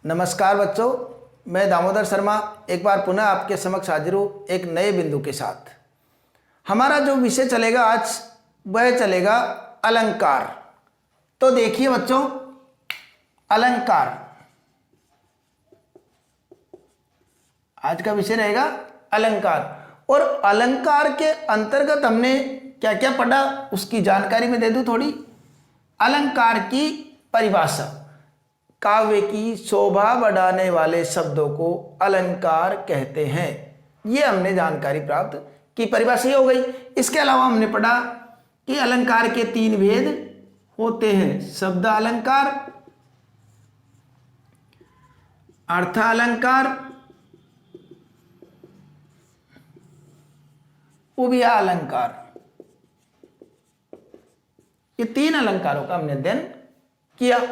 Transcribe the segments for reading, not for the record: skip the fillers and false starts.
नमस्कार बच्चों, मैं दामोदर शर्मा एक बार पुनः आपके समक्ष हाजिर हूँ एक नए बिंदु के साथ। हमारा जो विषय चलेगा आज वह चलेगा अलंकार। तो देखिए बच्चों, अलंकार आज का विषय रहेगा अलंकार। और अलंकार के अंतर्गत हमने क्या क्या पढ़ा उसकी जानकारी मैं दे दूं थोड़ी। अलंकार की परिभाषा, काव्य की शोभा बढ़ाने वाले शब्दों को अलंकार कहते हैं, ये हमने जानकारी प्राप्त की। परिभाषा हो गई। इसके अलावा हमने पढ़ा कि अलंकार के 3 भेद होते हैं: शब्द अलंकार, अर्थ अलंकार, उभय अलंकार। ये 3 अलंकारों का हमने अध्ययन किया।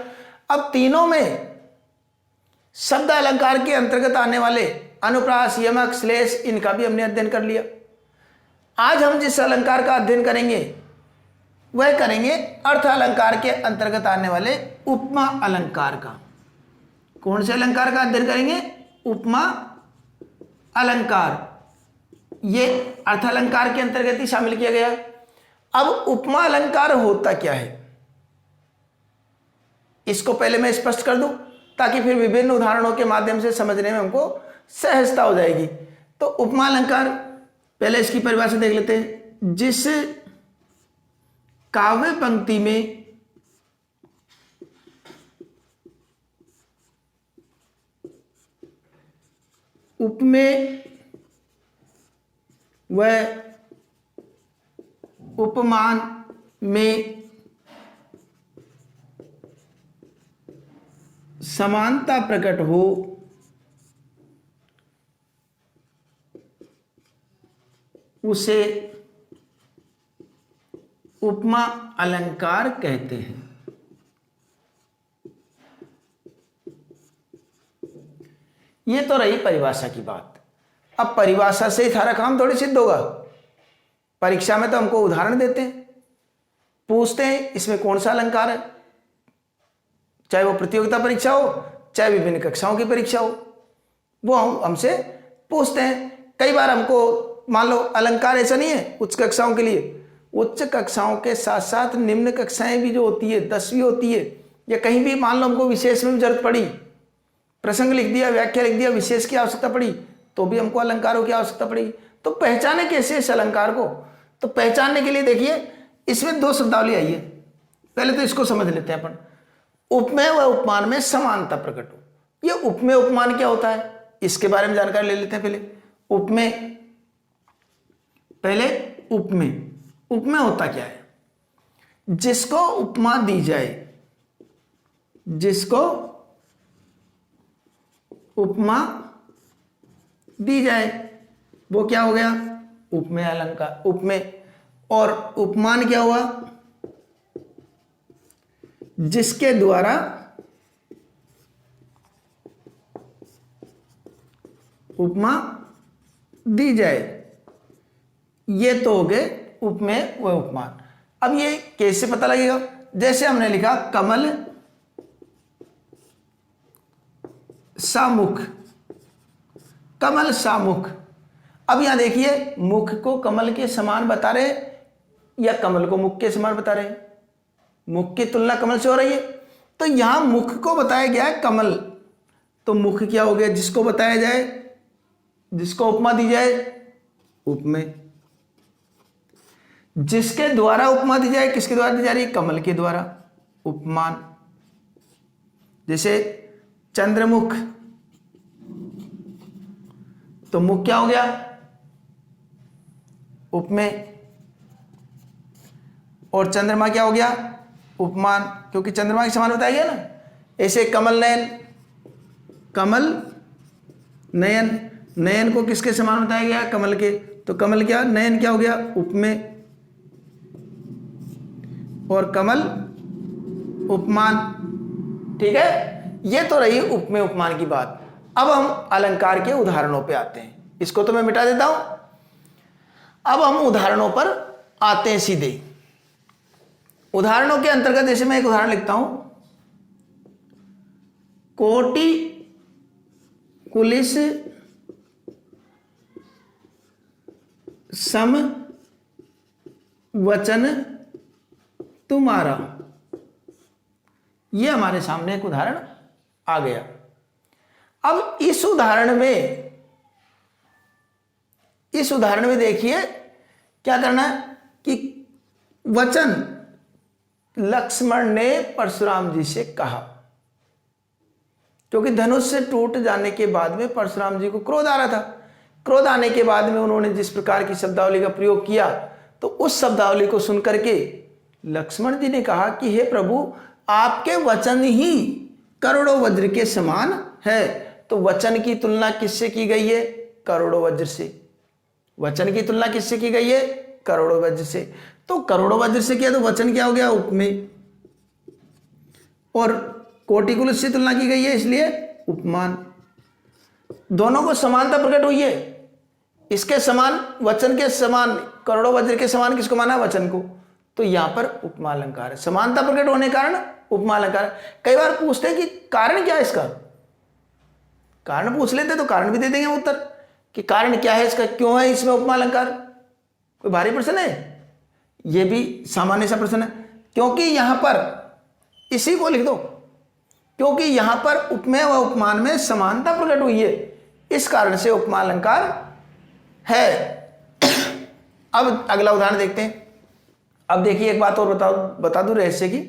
अब तीनों में शब्द अलंकार के अंतर्गत आने वाले अनुप्रास, यमक, श्लेष, इनका भी हमने अध्ययन कर लिया। आज हम जिस अलंकार का अध्ययन करेंगे वह करेंगे अर्थ अलंकार के अंतर्गत आने वाले उपमा अलंकार का। कौन से अलंकार का अध्ययन करेंगे? उपमा अलंकार। ये अर्थ अलंकार के अंतर्गत ही शामिल किया गया। अब उपमा अलंकार होता क्या है इसको पहले मैं स्पष्ट कर दूं ताकि फिर विभिन्न उदाहरणों के माध्यम से समझने में हमको सहजता हो जाएगी। तो उपमा अलंकार, पहले इसकी परिभाषा देख लेते हैं। जिस काव्य पंक्ति में उपमेय व उपमान में समानता प्रकट हो, उसे उपमा अलंकार कहते हैं। ये तो रही परिभाषा की बात। अब परिभाषा से ही सारा काम थोड़ी सिद्ध होगा। परीक्षा में तो हमको उदाहरण देते हैं, पूछते हैं इसमें कौन सा अलंकार है, चाहे वो प्रतियोगिता परीक्षा हो चाहे विभिन्न कक्षाओं की परीक्षा हो, वो हमसे पूछते हैं। कई बार हमको मान लो अलंकार ऐसा नहीं है उच्च कक्षाओं के लिए, उच्च कक्षाओं के साथ साथ निम्न कक्षाएं भी जो होती है, 10वीं होती है, या कहीं भी मान लो हमको विशेष में भी जरूरत पड़ी, प्रसंग लिख दिया, व्याख्या लिख दिया, विशेष की आवश्यकता पड़ी तो भी हमको अलंकारों की आवश्यकता पड़ेगी। तो पहचाने कैसे इस अलंकार को? तो पहचानने के लिए देखिए इसमें 2 शब्दावली आई है। पहले तो इसको समझ लेते हैं अपन। उपमेय व उपमान में समानता प्रकट हो। ये उपमेय उपमान क्या होता है इसके बारे में जानकारी ले लेते हैं। पहले उपमेय, पहले उपमेय, उपमेय होता क्या है? जिसको उपमा दी जाए, जिसको उपमा दी जाए वो क्या हो गया? उपमेय अलंकार, उपमेय। और उपमान क्या हुआ? जिसके द्वारा उपमा दी जाए। ये तो हो गए उपमेय व उपमान। अब ये कैसे पता लगेगा? जैसे हमने लिखा कमल सामुख, कमल सामुख। अब यहां देखिए मुख को कमल के समान बता रहे या कमल को मुख के समान बता रहे? मुख की तुलना कमल से हो रही है, तो यहां मुख को बताया गया है कमल। तो मुख क्या हो गया? जिसको बताया जाए, जिसको उपमा दी जाए, उपमेय। जिसके द्वारा उपमा दी जाए, किसके द्वारा दी जा रही है? कमल के द्वारा, उपमान। जैसे चंद्रमुख, तो मुख क्या हो गया? उपमेय। और चंद्रमा क्या हो गया? उपमान, क्योंकि चंद्रमा के समान बताया गया ना। ऐसे कमल नयन, कमल नयन, नयन को किसके समान बताया गया? कमल के। तो कमल क्या, नयन क्या हो गया? उपमेय। और कमल उपमान। ठीक है, ये तो रही उपमेय उपमान की बात। अब हम अलंकार के उदाहरणों पे आते हैं। इसको तो मैं मिटा देता हूं। अब हम उदाहरणों पर आते हैं सीधे। उदाहरणों के अंतर्गत जैसे मैं एक उदाहरण लिखता हूं, कोटि कुलिस सम वचन तुम्हारा। यह हमारे सामने एक उदाहरण आ गया। अब इस उदाहरण में देखिए क्या करना है कि वचन लक्ष्मण ने परशुराम जी से कहा, क्योंकि धनुष से टूट जाने के बाद में परशुराम जी को क्रोध आ रहा था। क्रोध आने के बाद में उन्होंने जिस प्रकार की शब्दावली का प्रयोग किया, तो उस शब्दावली को सुनकर के लक्ष्मण जी ने कहा कि हे प्रभु, आपके वचन ही करोड़ों वज्र के समान है। तो वचन की तुलना किससे की गई है? करोड़ों वज्र से। वचन की तुलना किससे की गई है? करोड़ों वज्र से। तो करोड़ों वज्र से किया तो वचन क्या हो गया? उपमेय। और कोटिकुल से तुलना की गई है, इसलिए उपमान। दोनों को समानता प्रकट हुई है। इसके समान, वचन के समान, करोड़ों वज्र के समान किसको माना? वचन को। तो यहां पर उपमा अलंकार है। समानता प्रकट होने के कारण उपमा अलंकार है। कई बार पूछते हैं कि कारण क्या है इसका? कारण पूछ लेते तो कारण भी दे देंगे उत्तर कि कारण क्या है इसका, क्यों है इसमें उपमा अलंकार। कोई भारी प्रश्न है? यह भी सामान्य सा प्रश्न है। क्योंकि यहां पर, इसी को लिख दो, क्योंकि यहां पर उपमेय व उपमान में समानता प्रकट हुई है, इस कारण से उपमा अलंकार है। अब अगला उदाहरण देखते हैं। अब देखिए एक बात और बता दूं रहस्य की,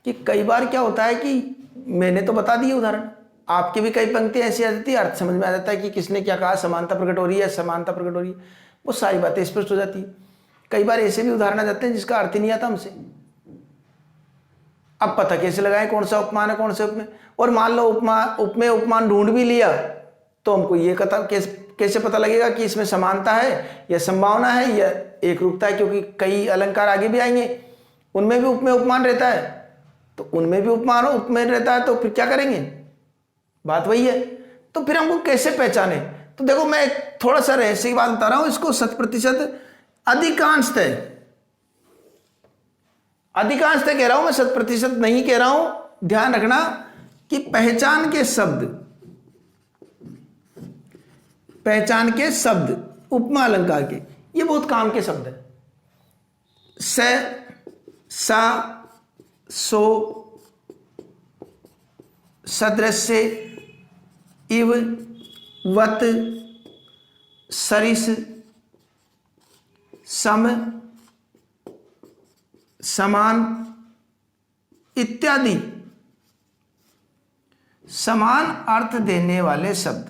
कि कई बार क्या होता है कि मैंने तो बता दिया उदाहरण, आपकी भी कई पंक्तियां ऐसी आ जाती है, अर्थ समझ में आ जाता है कि किसने क्या कहा, समानता प्रकट हो रही है, समानता प्रकट हो रही है, वो सारी बातें स्पष्ट हो जाती है। कई बार ऐसे भी उदाहरण आ जाते हैं जिसका अर्थ ही नहीं आता हमसे। अब पता कैसे लगाएं कौन सा उपमान है कौन से उपमेय? और मान लो उपमेय उपमान ढूंढ भी लिया, तो हमको ये कैसे पता लगेगा कि इसमें समानता है या संभावना है या एक रूपता है? क्योंकि कई अलंकार आगे भी आएंगे, उनमें भी उपमेय उपमान रहता है, तो उनमें भी उपमान उपमेय रहता है, तो फिर क्या करेंगे? बात वही है। तो फिर हमको कैसे पहचाने? तो देखो, मैं थोड़ा सा रहस्य की बात बता रहा हूं, इसको 100% अधिकांशतः कह रहा हूं मैं, 100% नहीं कह रहा हूं। ध्यान रखना कि पहचान के शब्द उपमा अलंकार के, ये बहुत काम के शब्द है। स, सा, सो, सदृश्य, इव, वत, सरिस, सम, समान इत्यादि समान अर्थ देने वाले शब्द,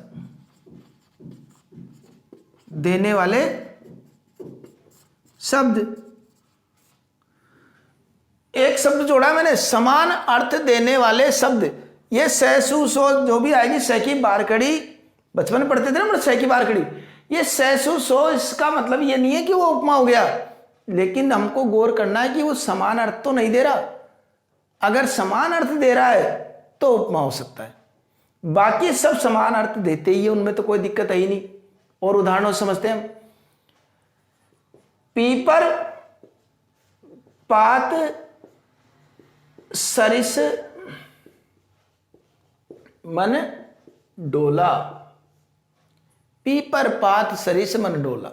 एक शब्द जोड़ा मैंने, समान अर्थ देने वाले शब्द। ये सैसु सो जो भी आएगी, सै की बारकड़ी, बचपन में पढ़ते थे ना, सै की बारकड़ी, ये सैसु सो, इसका मतलब ये नहीं है कि वो उपमा हो गया, लेकिन हमको गौर करना है कि वो समान अर्थ तो नहीं दे रहा। अगर समान अर्थ दे रहा है तो उपमा हो सकता है, बाकी सब समान अर्थ देते ही है, उनमें तो कोई दिक्कत है ही नहीं। और उदाहरणों समझते हैं हम। पीपर, पात, सरिस, मन डोला। पीपर, पात, सरिस, मन डोला।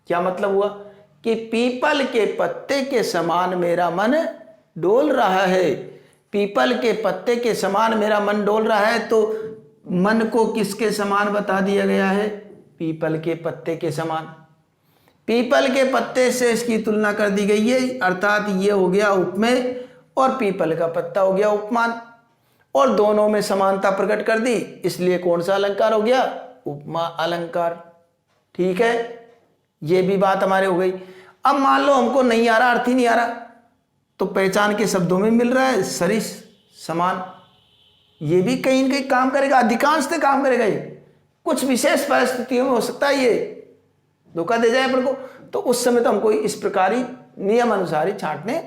क्या मतलब हुआ? कि पीपल के पत्ते के समान मेरा मन डोल रहा है। पीपल के पत्ते के समान मेरा मन डोल रहा है, तो मन को किसके समान बता दिया गया है? पीपल के पत्ते के समान। पीपल के पत्ते से इसकी तुलना कर दी गई है, अर्थात ये हो गया उपमेय और पीपल का पत्ता हो गया उपमान, और दोनों में समानता प्रकट कर दी, इसलिए कौन सा अलंकार हो गया? उपमा अलंकार। ठीक है, ये भी बात हमारे हो गई। अब मान लो हमको नहीं आ रहा, अर्थ ही नहीं आ रहा, तो पहचान के शब्दों में मिल रहा है सरिस, समान। ये भी कहीं न कहीं काम करेगा, अधिकांशतः काम करेगा। ये कुछ विशेष परिस्थितियों में हो सकता है ये धोखा दे जाए अपन को, तो उस समय तो हमको इस प्रकार ही नियम अनुसार ही छांटने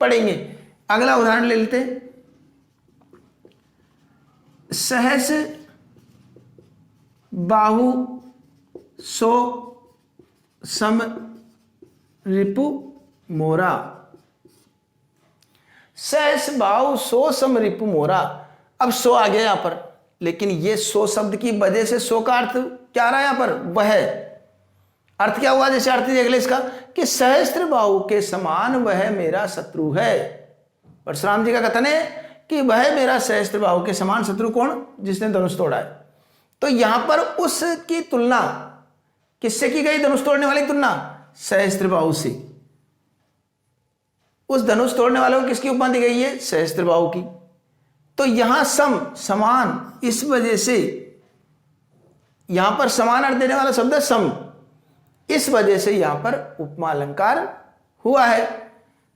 पड़ेंगे। अगला उदाहरण ले लेते हैं। सहस बाहु सो सम रिपु मोरा। सहस बाहु सो सम रिपु मोरा। अब सो आ गया यहां पर, लेकिन ये सो शब्द की वजह से सो का अर्थ क्या आ रहा है यहां पर, वह अर्थ क्या हुआ, जैसे अर्थ देख ले इसका कि सहस्त्र बाहु के समान वह मेरा शत्रु है। परशुराम जी का कथन है कि वह मेरा सहस्त्र बाहु के समान शत्रु, कौन, जिसने धनुष तोड़ा है। तो यहां पर उसकी तुलना किससे की गई, धनुष तोड़ने वाली तुलना सहस्त्र बाहु से। उस धनुष तोड़ने वाले को किसकी उपमा दी गई है, सहस्त्र बाहु की। तो यहां सम समान, इस वजह से यहां पर समान अर्थ देने वाला शब्द है सम, इस वजह से यहां पर उपमा अलंकार हुआ है।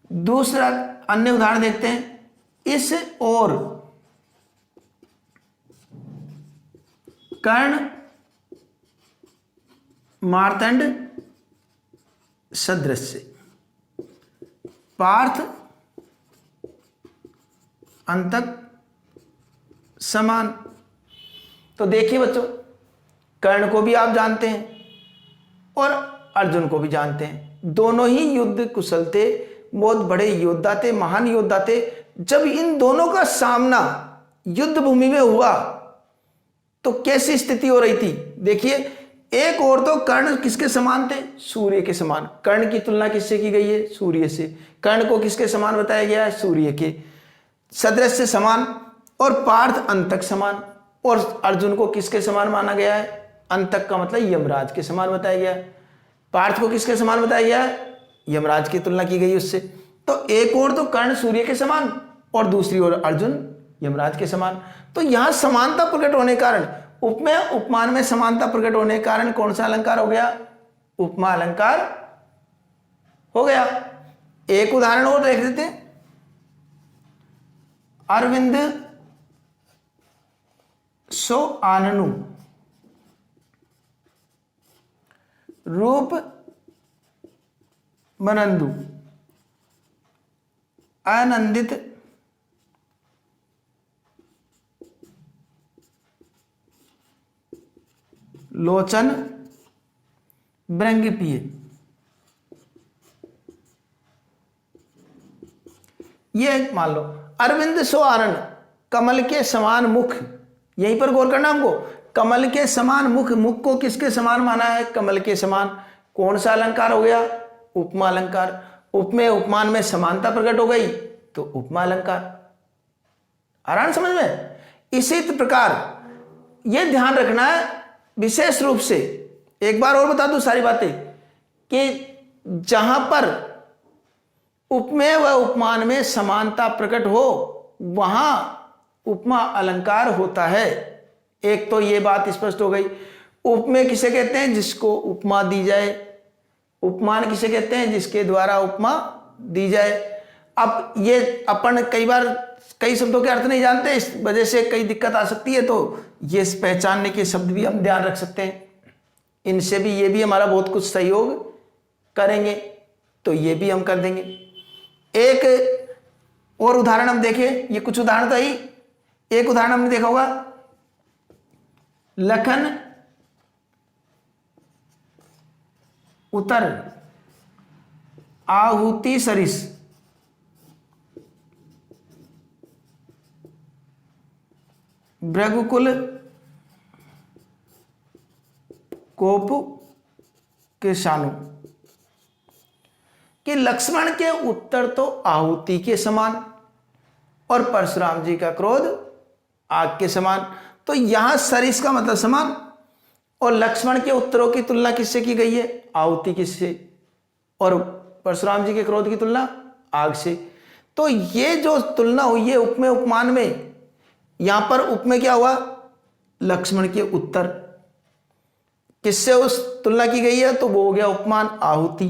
दूसरा अन्य उदाहरण देखते हैं, इस और कर्ण मार्तंड सदृश, पार्थ अंतक समान। तो देखिए बच्चों, कर्ण को भी आप जानते हैं और अर्जुन को भी जानते हैं, दोनों ही युद्ध कुशल थे, बहुत बड़े योद्धा थे, महान योद्धा थे। जब इन दोनों का सामना युद्ध भूमि में हुआ तो कैसी स्थिति हो रही थी, देखिए। एक और तो कर्ण किसके समान थे, सूर्य के समान। कर्ण की तुलना किससे की गई है, सूर्य से। कर्ण को किसके समान बताया गया है, सूर्य के सदृश से समान। और पार्थ अंतक समान। और अर्जुन को किसके समान माना गया है, अंतक का मतलब यमराज के समान बताया गया है। पार्थ को किसके समान बताया गया है, यमराज की तुलना की गई उससे। तो एक और तो कर्ण सूर्य के समान और दूसरी ओर अर्जुन यमराज के समान। तो यहां समानता प्रकट होने कारण, उपमेय उपमान में समानता प्रकट होने के कारण कौन सा अलंकार हो गया, उपमा अलंकार हो गया। एक उदाहरण और देख लेते हैं, अरविंद सो आननु रूप मनंदु आनंदित लोचन ब्रंग पिए। ये मान लो अरविंद सो आरण, कमल के समान मुख, यहीं पर गौर करना हमको। कमल के समान मुख, मुख को किसके समान माना है, कमल के समान। कौन सा अलंकार हो गया, उपमा अलंकार। उपमेय उपमान में समानता प्रकट हो गई तो उपमा अलंकार। आ रहा है समझ में। इसी प्रकार यह ध्यान रखना है विशेष रूप से, एक बार और बता दूं सारी बातें, कि जहां पर उपमेय व उपमान में समानता प्रकट हो वहां उपमा अलंकार होता है। एक तो ये बात स्पष्ट हो गई। उपमेय किसे कहते हैं, जिसको उपमा दी जाए। उपमान किसे कहते हैं, जिसके द्वारा उपमा दी जाए। अब ये अपन कई बार कई शब्दों के अर्थ नहीं जानते, इस वजह से कई दिक्कत आ सकती है। तो ये पहचानने के शब्द भी हम ध्यान रख सकते हैं, इनसे भी ये भी हमारा बहुत कुछ सहयोग करेंगे। तो ये भी हम कर देंगे। एक और उदाहरण हम देखें, ये कुछ उदाहरण तो ही, एक उदाहरण हमने देखा होगा, लखन उतर आहुति सरिस, भृगुकुल कोप के शानु। कि लक्ष्मण के उत्तर तो आहुति के समान और परशुराम जी का क्रोध आग के समान। तो यहां सरिस का मतलब समान, और लक्ष्मण के उत्तरों की तुलना किससे की गई है, आहुति किससे, और परशुराम जी के क्रोध की तुलना आग से। तो ये जो तुलना हुई है उपमेय उपमान में, यहां पर उपमेय क्या हुआ, लक्ष्मण के उत्तर, किससे उस तुलना की गई है, तो वो हो गया उपमान आहुति।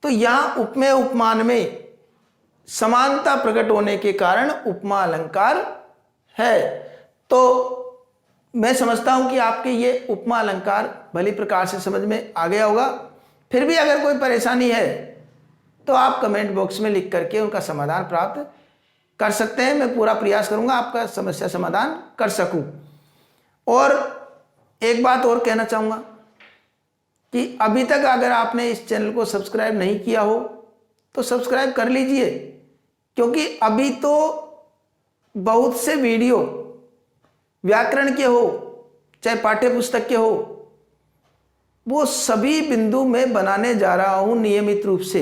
तो यहां उपमेय उपमान में समानता प्रकट होने के कारण उपमा अलंकार है। तो मैं समझता हूं कि आपके ये उपमा अलंकार भली प्रकार से समझ में आ गया होगा। फिर भी अगर कोई परेशानी है तो आप कमेंट बॉक्स में लिख करके उनका समाधान प्राप्त कर सकते हैं। मैं पूरा प्रयास करूंगा आपका समस्या समाधान कर सकूं। और एक बात और कहना चाहूंगा कि अभी तक अगर आपने इस चैनल को सब्सक्राइब नहीं किया हो तो सब्सक्राइब कर लीजिए, क्योंकि अभी तो बहुत से वीडियो व्याकरण के हो चाहे पाठ्य पुस्तक के हो, वो सभी बिंदु मैं बनाने जा रहा हूं नियमित रूप से।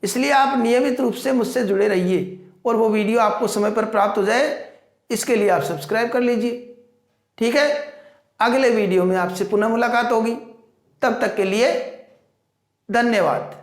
इसलिए आप नियमित रूप से मुझसे जुड़े रहिए और वो वीडियो आपको समय पर प्राप्त हो जाए, इसके लिए आप सब्सक्राइब कर लीजिए। ठीक है, अगले वीडियो में आपसे पुनः मुलाकात होगी। तब तक के लिए धन्यवाद।